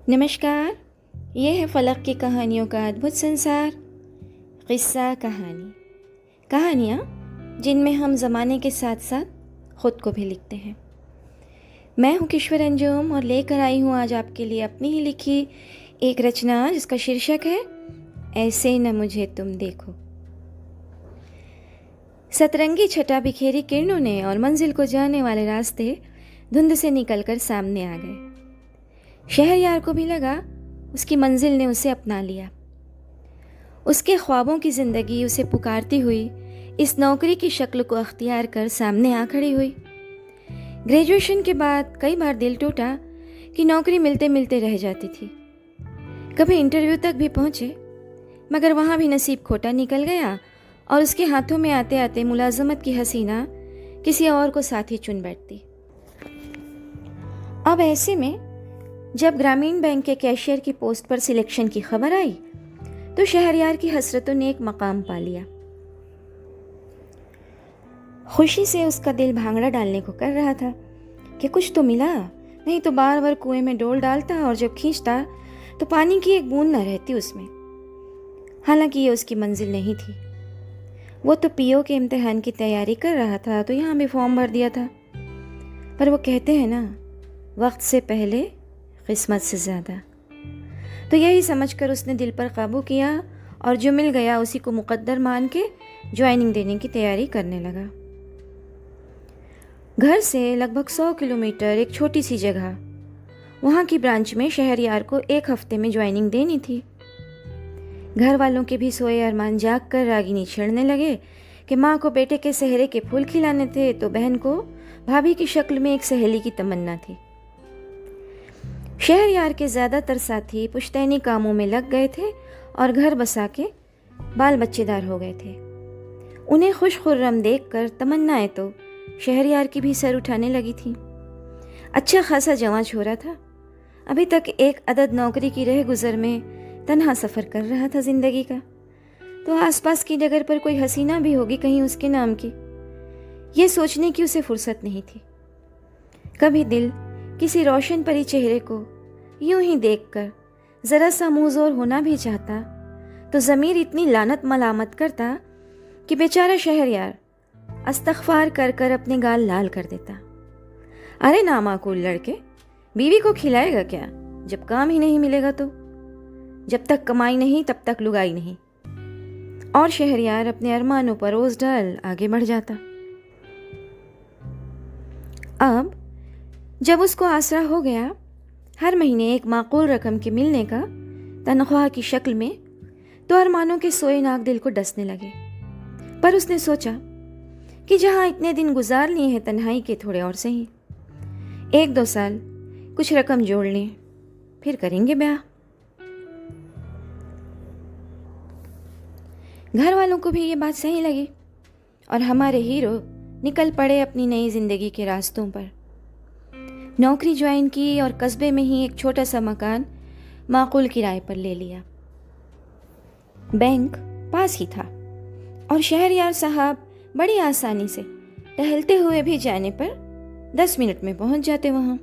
नमस्कार। ये है फलक की कहानियों का अद्भुत संसार। किस्सा कहानियाँ जिनमें हम ज़माने के साथ साथ ख़ुद को भी लिखते हैं। मैं हूँ किश्वर अंजुम और लेकर आई हूँ आज आपके लिए अपनी ही लिखी एक रचना जिसका शीर्षक है ऐसे न मुझे तुम देखो। सतरंगी छटा बिखेरी किरणों ने और मंजिल को जाने वाले रास्ते धुंध से निकलकर सामने आ गए। शहरयार को भी लगा उसकी मंजिल ने उसे अपना लिया। उसके ख्वाबों की ज़िंदगी उसे पुकारती हुई इस नौकरी की शक्ल को अख्तियार कर सामने आ खड़ी हुई। ग्रेजुएशन के बाद कई बार दिल टूटा कि नौकरी मिलते मिलते रह जाती थी। कभी इंटरव्यू तक भी पहुँचे, मगर वहाँ भी नसीब खोटा निकल गया और उसके हाथों में आते आते मुलाजमत की हसीना किसी और को साथी चुन बैठती। अब ऐसे में जब ग्रामीण बैंक के कैशियर की पोस्ट पर सिलेक्शन की खबर आई तो शहरयार की हसरतों ने एक मकाम पा लिया। खुशी से उसका दिल भांगड़ा डालने को कर रहा था कि कुछ तो मिला, नहीं तो बार बार कुएं में डोल डालता और जब खींचता तो पानी की एक बूंद न रहती उसमें। हालांकि ये उसकी मंजिल नहीं थी। वो तो पीओ के इम्तिहान की तैयारी कर रहा था तो यहाँ भी फॉर्म भर दिया था। पर वो कहते हैं ना, वक्त से पहले किस्मत से ज़्यादा। तो यही समझकर उसने दिल पर काबू किया और जो मिल गया उसी को मुकद्दर मान के ज्वाइनिंग देने की तैयारी करने लगा। घर से लगभग 100 किलोमीटर एक छोटी सी जगह, वहाँ की ब्रांच में शहरयार को 1 हफ्ते में ज्वाइनिंग देनी थी। घर वालों के भी सोए अरमान जाग कर रागिनी छेड़ने लगे कि माँ को बेटे के सेहरे के फूल खिलाने थे तो बहन को भाभी की शक्ल में एक सहेली की तमन्ना थी। शहरयार के ज़्यादातर साथी पुश्तैनी कामों में लग गए थे और घर बसा के बाल बच्चेदार हो गए थे। उन्हें खुश खुर्रम देखकर तमन्नाएं तो शहरयार की भी सर उठाने लगी थी। अच्छा खासा जवां छोरा था, अभी तक एक अदद नौकरी की रह गुजर में तन्हा सफ़र कर रहा था ज़िंदगी का। तो आसपास की जगह पर कोई हसीना भी होगी कहीं उसके नाम की, ये सोचने की उसे फुर्सत नहीं थी। कभी दिल किसी रोशन परी चेहरे को यूं ही देखकर ज़रा सा मुंहज़ोर होना भी चाहता तो ज़मीर इतनी लानत मलामत करता कि बेचारा शहरयार अस्तग़फ़ार कर कर अपने गाल लाल कर देता। अरे नामाकूल लड़के, बीवी को खिलाएगा क्या जब काम ही नहीं मिलेगा तो? जब तक कमाई नहीं तब तक लुगाई नहीं। और शहरयार अपने अरमानों पर ओस डाल आगे बढ़ जाता। अब जब उसको आसरा हो गया हर महीने एक माकूल रकम के मिलने का तनख्वाह की शक्ल में, तो अरमानों के सोए नाक दिल को डसने लगे। पर उसने सोचा कि जहाँ इतने दिन गुजार लिए हैं तन्हाई के, थोड़े और सही 1-2 साल कुछ रकम जोड़ लें, फिर करेंगे ब्याह। घर वालों को भी ये बात सही लगी और हमारे हीरो निकल पड़े अपनी नई जिंदगी के रास्तों पर। नौकरी ज्वाइन की और कस्बे में ही एक छोटा सा मकान माकूल किराए पर ले लिया। बैंक पास ही था और शहरयार साहब बड़ी आसानी से टहलते हुए भी जाने पर 10 मिनट में पहुंच जाते वहां।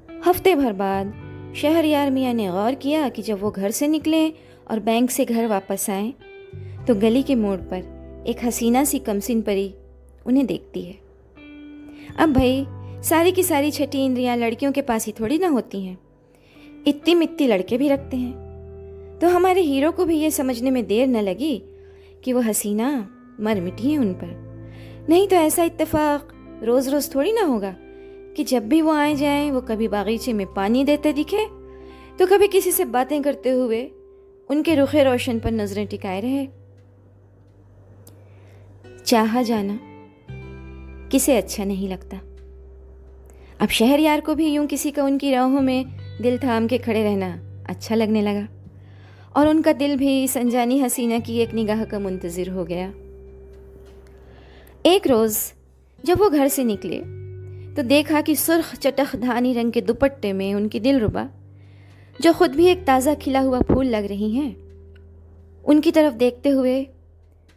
हफ्ते भर बाद शहरयार मियाँ ने गौर किया कि जब वो घर से निकले और बैंक से घर वापस आए तो गली के मोड़ पर एक हसीना सी कमसिन परी उन्हें देखती है। अब भाई सारी की सारी छठी इंद्रियां लड़कियों के पास ही थोड़ी ना होती हैं, इतनी मित्ती लड़के भी रखते हैं। तो हमारे हीरो को भी ये समझने में देर न लगी कि वो हसीना मर मिटी है उन पर। नहीं तो ऐसा इत्तेफाक रोज़ रोज़ थोड़ी ना होगा कि जब भी वो आए जाएं वो कभी बागीचे में पानी देते दिखे तो कभी किसी से बातें करते हुए उनके रुखे रोशन पर नजरें टिकाए रहे। चाहा जाना किसे अच्छा नहीं लगता। अब शहरयार को भी यूं किसी का उनकी राहों में दिल थाम के खड़े रहना अच्छा लगने लगा और उनका दिल भी इस अनजानी हसीना की एक निगाह का मुंतज़िर हो गया। एक रोज़ जब वो घर से निकले तो देखा कि सुर्ख चटख धानी रंग के दुपट्टे में उनकी दिलरुबा, जो खुद भी एक ताज़ा खिला हुआ फूल लग रही हैं, उनकी तरफ देखते हुए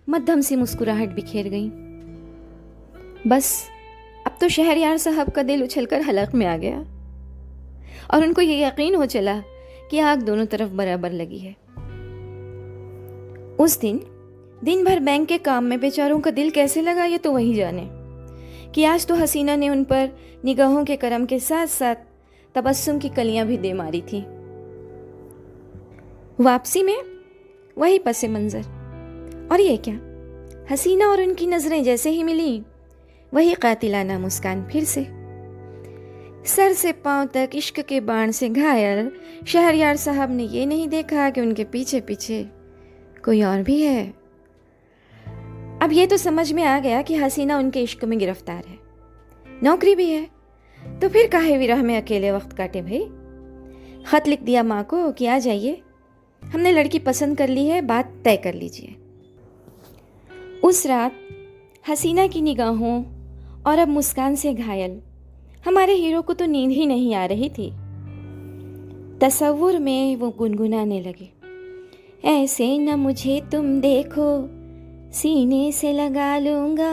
मध्यम सी मुस्कुराहट बिखेर गई। बस अब तो शहरयार साहब का दिल उछलकर हलक में आ गया और उनको ये यकीन हो चला कि आग दोनों तरफ बराबर लगी है। उस दिन भर बैंक के काम में बेचारों का दिल कैसे लगा ये तो वही जाने, कि आज तो हसीना ने उन पर निगाहों के करम के साथ साथ तबस्सुम की कलियां भी दे मारी थी। वापसी में वही पसे मंजर, और ये क्या, हसीना और उनकी नजरें जैसे ही मिली वही कातिलाना मुस्कान फिर से। सर से पांव तक इश्क के बाण से घायल शहरयार साहब ने ये नहीं देखा कि उनके पीछे पीछे कोई और भी है। अब ये तो समझ में आ गया कि हसीना उनके इश्क में गिरफ्तार है, नौकरी भी है, तो फिर काहे विरह में अकेले वक्त काटे भाई। खत लिख दिया माँ को कि आ जाइए, हमने लड़की पसंद कर ली है, बात तय कर लीजिए। उस रात हसीना की निगाहों और अब मुस्कान से घायल हमारे हीरो को तो नींद ही नहीं आ रही थी। तसव्वुर में वो गुनगुनाने लगे, ऐसे न मुझे तुम देखो, सीने से लगा लूंगा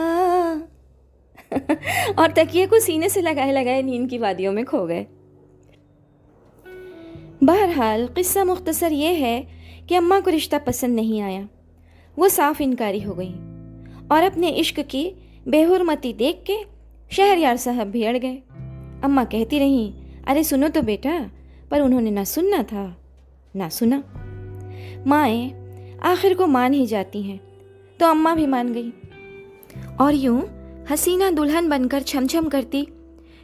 और तकिए को सीने से लगाए लगाए नींद की वादियों में खो गए। बहरहाल किस्सा मुख्तसर ये है कि अम्मा को रिश्ता पसंद नहीं आया, वो साफ इनकारी हो गई और अपने इश्क की बेहुरमती देख के शहरयार साहब भी अड़ गए। अम्मा कहती रहीं, अरे सुनो तो बेटा, पर उन्होंने ना सुनना था ना सुना। माएँ आखिर को मान ही जाती हैं, तो अम्मा भी मान गई और यूं हसीना दुल्हन बनकर छमछम करती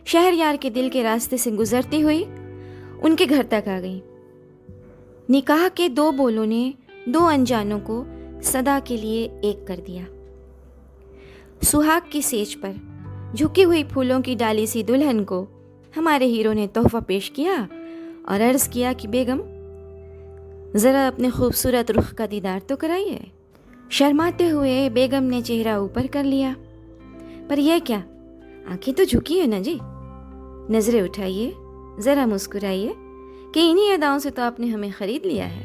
शहरयार के दिल के रास्ते से गुजरती हुई उनके घर तक आ गई। निकाह के दो बोलों ने दो अनजानों को सदा के लिए एक कर दिया। सुहाग की सेज पर झुकी हुई फूलों की डाली सी दुल्हन को हमारे हीरो ने तोहफा पेश किया और अर्ज किया कि बेगम ज़रा अपने खूबसूरत रुख का दीदार तो कराइए। शर्माते हुए बेगम ने चेहरा ऊपर कर लिया, पर यह क्या, आंखें तो झुकी है ना जी, नजरें उठाइए, ज़रा मुस्कुराइए कि इन्हीं अदाओं से तो आपने हमें ख़रीद लिया है।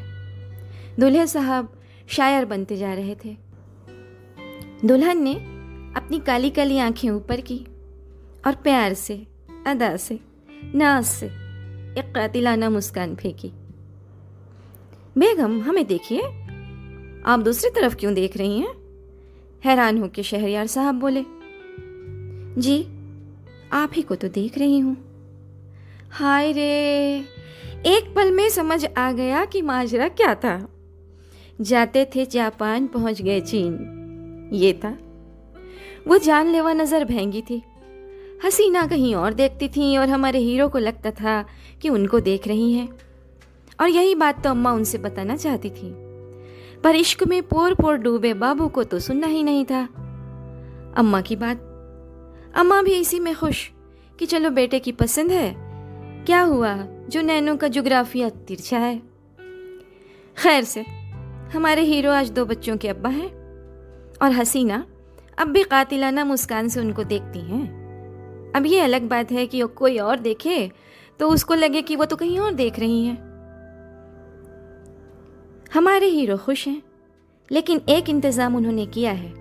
दूल्हे साहब शायर बनते जा रहे थे। दुल्हन ने अपनी काली काली आंखें ऊपर की और प्यार से, अदा से, नाज से एक कातिलाना मुस्कान फेंकी। बेगम हमें देखिए, आप दूसरी तरफ क्यों देख रही हैं? हैरान होकर शहरयार साहब बोले, जी आप ही को तो देख रही हूँ। हाय रे, एक पल में समझ आ गया कि माजरा क्या था। जाते थे जापान, पहुंच गए चीन, ये था। वो जानलेवा नजर भेंगी थी। हसीना कहीं और देखती थी और हमारे हीरो को लगता था कि उनको देख रही हैं, और यही बात तो अम्मा उनसे बताना चाहती थी, पर इश्क में पोर पोर डूबे बाबू को तो सुनना ही नहीं था अम्मा की बात। अम्मा भी इसी में खुश कि चलो बेटे की पसंद है, क्या हुआ जो नैनों का जुग्राफिया तिरछा है। खैर से हमारे हीरो आज दो बच्चों के अब्बा हैं और हसीना अब भी कातिलाना मुस्कान से उनको देखती हैं। अब ये अलग बात है कि कोई और देखे तो उसको लगे कि वो तो कहीं और देख रही हैं। हमारे हीरो खुश हैं, लेकिन एक इंतज़ाम उन्होंने किया है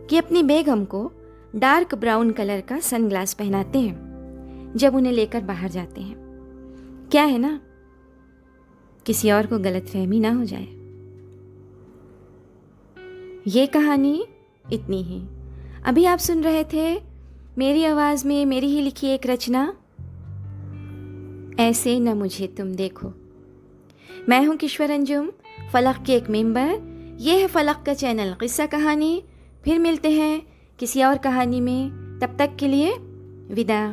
कि अपनी बेगम को डार्क ब्राउन कलर का सनग्लास पहनाते हैं जब उन्हें लेकर बाहर जाते हैं। क्या है ना, किसी और को गलतफहमी ना हो जाए। ये कहानी इतनी ही। अभी आप सुन रहे थे मेरी आवाज़ में मेरी ही लिखी एक रचना, ऐसे न मुझे तुम देखो। मैं हूँ किश्वर अंजुम, फलक के एक मेंबर। ये है फलक का चैनल किस्सा कहानी। फिर मिलते हैं किसी और कहानी में, तब तक के लिए विदा।